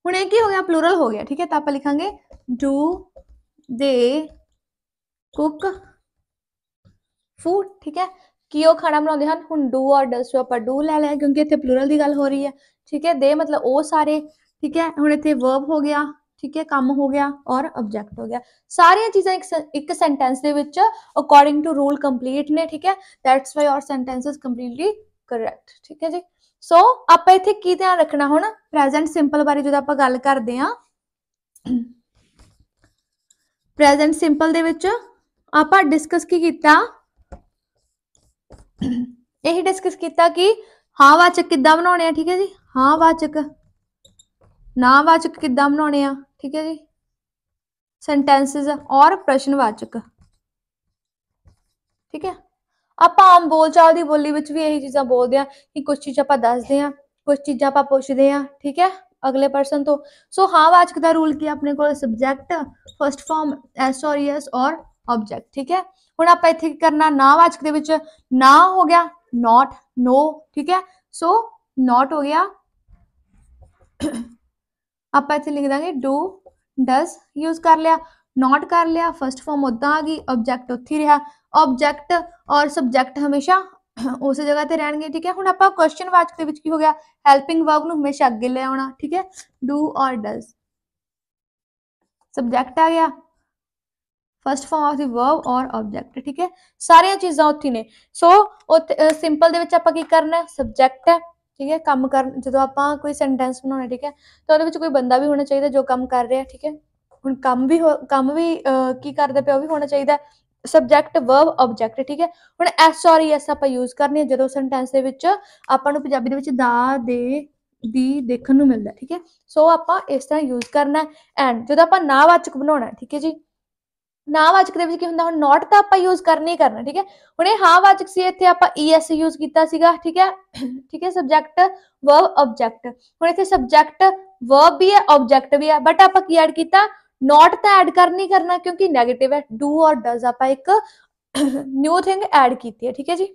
ਹੁਣ ਇਹ ਕੀ ਹੋ ਗਿਆ, प्लूरल हो गया, ठीक है। ਤਾਂ ਆਪਾਂ ਲਿਖਾਂਗੇ डू दे कुक फूड, ठीक है। ਕੀ ਉਹ ਖਾਣਾ ਬਣਾਉਂਦੇ ਹਨ, ਹੁਣ डू और डज ਤੋਂ ਆਪਾਂ डू ਲੈ ਲਿਆ ਕਿਉਂਕਿ ਇੱਥੇ प्लूरल ਦੀ ਗੱਲ ਹੋ ਰਹੀ ਹੈ, ठीक है। दे मतलब ਉਹ ਸਾਰੇ, ठीक है। ਹੁਣ ਇੱਥੇ verb ਹੋ ਗਿਆ, ठीक है, ਕੰਮ ਹੋ ਗਿਆ ਔਰ ऑब्जेक्ट हो गया। ਸਾਰੀਆਂ ਚੀਜ਼ਾਂ ਇੱਕ ਸੈਂਟੈਂਸ ਦੇ ਵਿੱਚ ਅਕੋਰਡਿੰਗ ਟੂ ਰੂਲ ਕੰਪਲੀਟ ਨੇ, ठीक है। That's why our sentences completely correct, ठीक है जी। सो ਆਪਾਂ ਇੱਥੇ ਕੀ ਧਿਆਨ ਰੱਖਣਾ, ਹੁਣ ਪ੍ਰੈਜ਼ੈਂਟ ਸਿੰਪਲ ਬਾਰੇ ਜਦੋਂ ਆਪਾਂ ਗੱਲ ਕਰਦੇ ਹਾਂ, ਪ੍ਰੈਜ਼ੈਂਟ ਸਿੰਪਲ ਦੇ ਵਿੱਚ ਆਪਾਂ ਡਿਸਕਸ ਕੀ ਕੀਤਾ, ਇਹੀ ਡਿਸਕਸ ਕੀਤਾ ਕਿ ਹਾਂ ਵਾਚਕ ਕਿੱਦਾਂ ਬਣਾਉਣੇ ਆ, ਠੀਕ ਹੈ ਜੀ। ਹਾਂ ਵਾਚਕ ਨਾ ਵਾਚਕ ਕਿੱਦਾਂ ਬਣਾਉਣੇ ਆ, ਠੀਕ ਹੈ ਜੀ। ਸੈਂਟੈਂਸਸ ਔਰ ਪ੍ਰਸ਼ਨਵਾਚਕ, ਠੀਕ ਹੈ। ਆਪਾਂ ਆਮ ਬੋਲਚਾਲ ਦੀ ਬੋਲੀ ਵਿੱਚ ਵੀ ਇਹੀ ਚੀਜ਼ਾਂ ਬੋਲਦੇ ਆ ਕਿ ਕੁਝ ਚੀਜ਼ਾਂ ਆਪਾਂ ਦੱਸਦੇ ਆ, ਕੁਝ ਚੀਜ਼ਾਂ ਆਪਾਂ ਪੁੱਛਦੇ ਆ, ਠੀਕ ਹੈ, ਅਗਲੇ ਪਰਸਨ ਤੋਂ। ਸੋ ਹਾਂ ਵਾਚਕ ਦਾ ਰੂਲ ਕੀ ਆਪਣੇ ਕੋਲ, ਸਬਜੈਕਟ, ਫਸਟ ਫਾਰਮ ਐਸ ਔਰ ਯੈਸ ਔਰ ऑब्जेक्ट, ठीक है। ਹੁਣ ਆਪਾਂ ਇੱਥੇ ਕੀ ਕਰਨਾ, ਨਾ ਵਾਚਕ ਦੇ ਵਿੱਚ ਨਾ ਹੋ ਗਿਆ नॉट, नो, ठीक है। सो नॉट हो गया, ਆਪਾਂ ਇੱਥੇ ਲਿਖ ਦਾਂਗੇ डू डज यूज कर लिया, नॉट कर लिया, फर्स्ट फॉर्म उदा आ गई, ऑब्जेक्ट उत्थे रहा। ऑब्जेक्ट और सब्जेक्ट हमेशा उस जगह ते रहणगे, ठीक है। हुण आपां क्वेश्चन वाचक दे विच की हो गया, हेल्पिंग वर्ब नूं हमेशा अगे ले आउणा, ठीक है। डू और डज, सब्जेक्ट आ गया, first form of the verb और ऑब्जेक्ट, ठीक है। सारियां चीज़ां उत्थे ने। सो सिंपल दे विच आपां की करना, सब्जेक्ट है, ठीक है। काम कर जो आपां कोई सेंटेंस बनाना, ठीक है, तो उहदे विच कोई बंदा भी होना चाहिए जो काम कर रहा है, ठीक है। हुण काम भी की करदा पिया भी होना चाहिए, सब्जेक्ट वर्ब ऑब्जेक्ट, ठीक है। हुण एस और एस आपां यूज करने जो सेंटेंस दे विच आपां नूं पंजाबी दे विच दा दे दी देखण नूं मिलदा, ठीक है। सो आपां इस तरह यूज करना एंड जो आपां नावाचक बनाउणा, ठीक है जी। नावाचक दे विच की हुंदा, हुण नॉट तां आपां यूज करना ही करना, ठीक है। हुण ये हाँ वाचक सी, इत्थे आपां ईएस यूज कीता सीगा, ठीक है, ठीक है। सब्जेक्ट वर्ब ऑब्जेक्ट, हुण इत्थे सब्जेक्ट वर्ब भी है ऑब्जेक्ट भी है, बट आपां की ऐड कीता, नॉट तां ऐड करना ही करना क्योंकि नैगेटिव है। डू और डज आपां एक न्यू थिंग ऐड कीती है, ठीक है जी।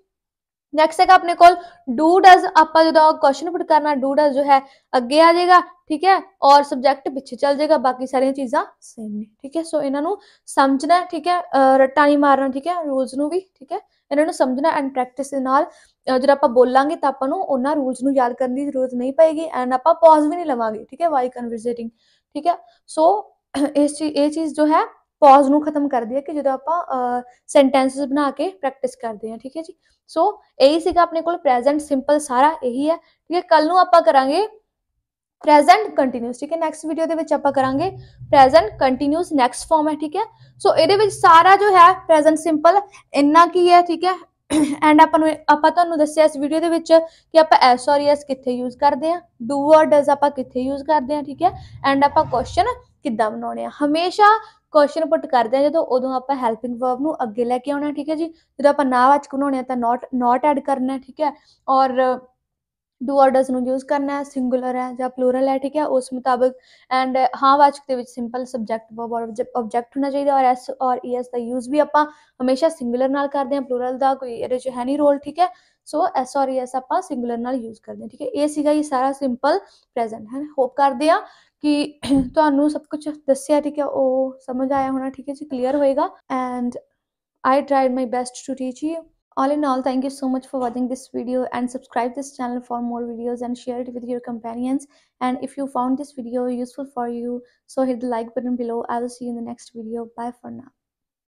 नैक्सट है अपने को डू डज, आप जो क्वेश्चन पुट करना, डू डज जो है अगे आ जाएगा, ठीक है, और सब्जेक्ट पिछे चल जाएगा, बाकी सारिया चीज़ा सेम ने, ठीक है। सो इन्हों समझना, ठीक है, रट्टा नहीं मारना, ठीक है, रूल्स नूं भी, ठीक है, इन्हों समझना एंड प्रैक्टिस दे नाल जो आप बोलांगे तो आपां नूं उन्हां रूल्स नूं याद करने की जरूरत नहीं पेगी एंड आपां पॉज भी नहीं लवांगे, ठीक है, वाई कन्वर्सेटिंग, ठीक है। सो ये चीज़ जो है पॉज नूं खत्म कर दी है कि जो आपां सेंटेंसिस बना के प्रैक्टिस करते हैं, ठीक है जी। सो यही सीगा अपने कोल प्रेजेंट सिंपल, सारा यही है, ठीक है। कल नूं आपां करांगे प्रेजेंट कंटीन्यूस, ठीक है। नैक्सट वीडियो दे विच आपां करांगे प्रेजेंट कंटीन्यूस नैक्सट फॉर्म है, ठीक है। सो इहदे विच सारा जो है प्रेजेंट सिंपल इन्ना की है, ठीक है। एंड आपां तुहानूं दस्सिया इस वीडियो दे विच कि आपां एस और यस कित्थे यूज करदे हां, डू और डज आपां कित्थे यूज करदे हां, ठीक है। एंड आपां क्वेश्चन किद्दां बनाउणे आ, हमेशा क्वेश्चन पुट करते हैं जो उदों आप हैल्पिंग वर्ब नूं अगे लैके आउणा, ठीक है जी। जो आप नावाचक बनाउणे तां नॉट ऐड करना है, ठीक है, और डू और डज नूं यूज करना है, सिंगुलर है या प्लूरल है, ठीक है, उस मुताबिक। एंड हाँ वाचक दे विच सिंपल सब्जेक्ट वर्ब और ऑब्जेक्ट होना चाहिए, और एस और ई एस का यूज भी आपां हमेशा सिंगुलर नाल करते हैं, प्लूरल का कोई इहदे च है नहीं रोल, ठीक है। सो एस और ई एस आपां सिंगुलर नाल यूज करते हैं, ठीक है। ये सीगा ये सारा सिंपल प्रेजेंट है। होप करते हैं कि तुहानूं सब कुछ दस्सिया, ठीक है, वो समझ आया होना, ठीक है जी, क्लीयर होएगा। And I tried my best to teach you. All in all, thank you so much for watching this video and subscribe this channel for more videos and share it with your companions. And if you found this video useful for you, so hit the like button below. I will see you in the next video. Bye for now.